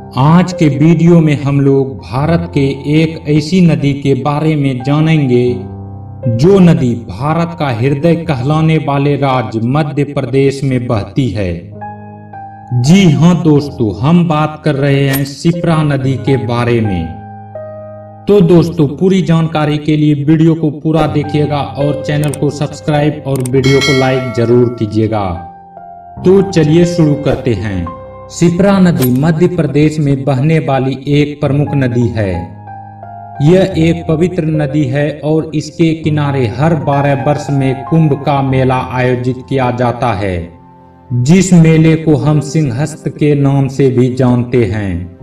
आज के वीडियो में हम लोग भारत के एक ऐसी नदी के बारे में जानेंगे जो नदी भारत का हृदय कहलाने वाले राज्य मध्य प्रदेश में बहती है। जी हां दोस्तों, हम बात कर रहे हैं शिप्रा नदी के बारे में। तो दोस्तों, पूरी जानकारी के लिए वीडियो को पूरा देखिएगा और चैनल को सब्सक्राइब और वीडियो को लाइक जरूर कीजिएगा। तो चलिए शुरू करते हैं। शिप्रा नदी मध्य प्रदेश में बहने वाली एक प्रमुख नदी है। यह एक पवित्र नदी है और इसके किनारे हर 12 वर्ष में कुंभ का मेला आयोजित किया जाता है, जिस मेले को हम सिंहस्थ के नाम से भी जानते हैं।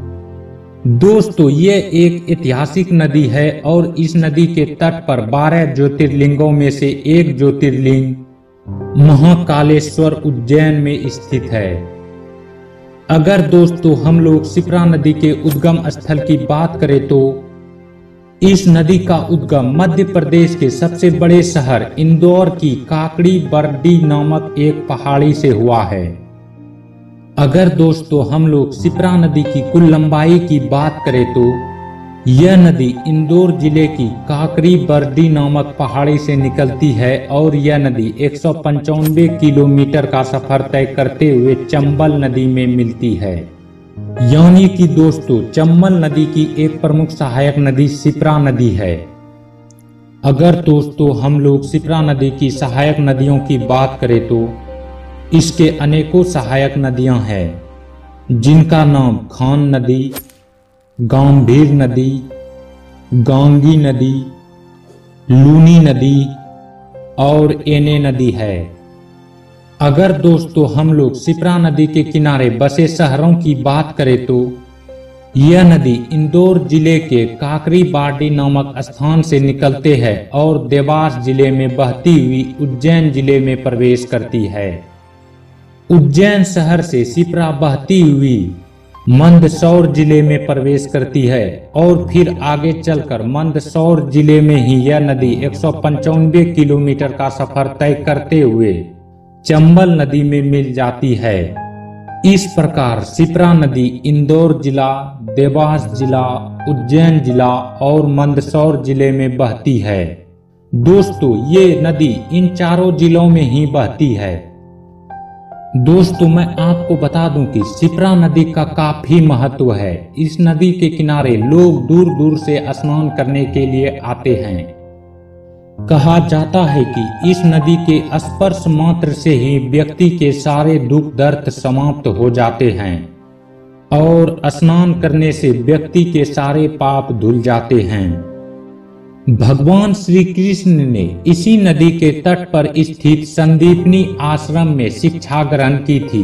दोस्तों, ये एक ऐतिहासिक नदी है और इस नदी के तट पर 12 ज्योतिर्लिंगों में से एक ज्योतिर्लिंग महाकालेश्वर उज्जैन में स्थित है। अगर दोस्तों हम लोग शिप्रा नदी के उद्गम स्थल की बात करें तो इस नदी का उद्गम मध्य प्रदेश के सबसे बड़े शहर इंदौर की काकड़ी बरडी नामक एक पहाड़ी से हुआ है। अगर दोस्तों हम लोग शिप्रा नदी की कुल लंबाई की बात करें तो यह नदी इंदौर जिले की काकड़ी बरडी नामक पहाड़ी से निकलती है और यह नदी 195 किलोमीटर का सफर तय करते हुए चंबल नदी में मिलती है। यानी कि दोस्तों, चंबल नदी की एक प्रमुख सहायक नदी शिप्रा नदी है। अगर दोस्तों हम लोग शिप्रा नदी की सहायक नदियों की बात करें तो इसके अनेकों सहायक नदियां हैं, जिनका नाम खान नदी, गंभीर नदी, गांगी नदी, लूनी नदी और एने नदी है। अगर दोस्तों हम लोग शिप्रा नदी के किनारे बसे शहरों की बात करें तो यह नदी इंदौर जिले के काकड़ी बाड़ी नामक स्थान से निकलते हैं और देवास जिले में बहती हुई उज्जैन जिले में प्रवेश करती है। उज्जैन शहर से शिप्रा बहती हुई मंदसौर जिले में प्रवेश करती है और फिर आगे चलकर मंदसौर जिले में ही यह नदी 195 किलोमीटर का सफर तय करते हुए चंबल नदी में मिल जाती है। इस प्रकार शिप्रा नदी इंदौर जिला, देवास जिला, उज्जैन जिला और मंदसौर जिले में बहती है। दोस्तों, ये नदी इन चारों जिलों में ही बहती है। दोस्तों, मैं आपको बता दूं कि शिप्रा नदी का काफी महत्व है। इस नदी के किनारे लोग दूर दूर से स्नान करने के लिए आते हैं। कहा जाता है कि इस नदी के स्पर्श मात्र से ही व्यक्ति के सारे दुख दर्द समाप्त हो जाते हैं और स्नान करने से व्यक्ति के सारे पाप धुल जाते हैं। भगवान श्री कृष्ण ने इसी नदी के तट पर स्थित संदीपनी आश्रम में शिक्षा ग्रहण की थी।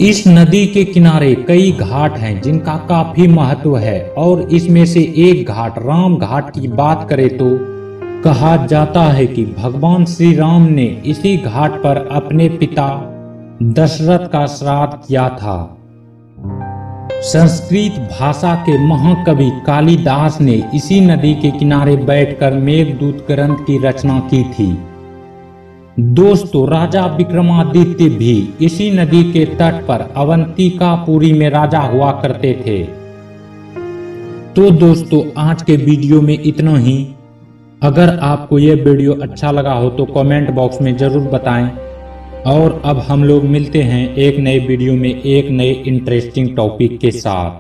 इस नदी के किनारे कई घाट हैं जिनका काफी महत्व है और इसमें से एक घाट राम घाट की बात करें तो कहा जाता है कि भगवान श्री राम ने इसी घाट पर अपने पिता दशरथ का श्राद्ध किया था। संस्कृत भाषा के महाकवि कालिदास ने इसी नदी के किनारे बैठकर मेघदूत ग्रंथ की रचना की थी। दोस्तों, राजा विक्रमादित्य भी इसी नदी के तट पर अवंतिकापुरी में राजा हुआ करते थे। तो दोस्तों, आज के वीडियो में इतना ही। अगर आपको यह वीडियो अच्छा लगा हो तो कमेंट बॉक्स में जरूर बताएं और अब हम लोग मिलते हैं एक नए वीडियो में एक नए इंटरेस्टिंग टॉपिक के साथ।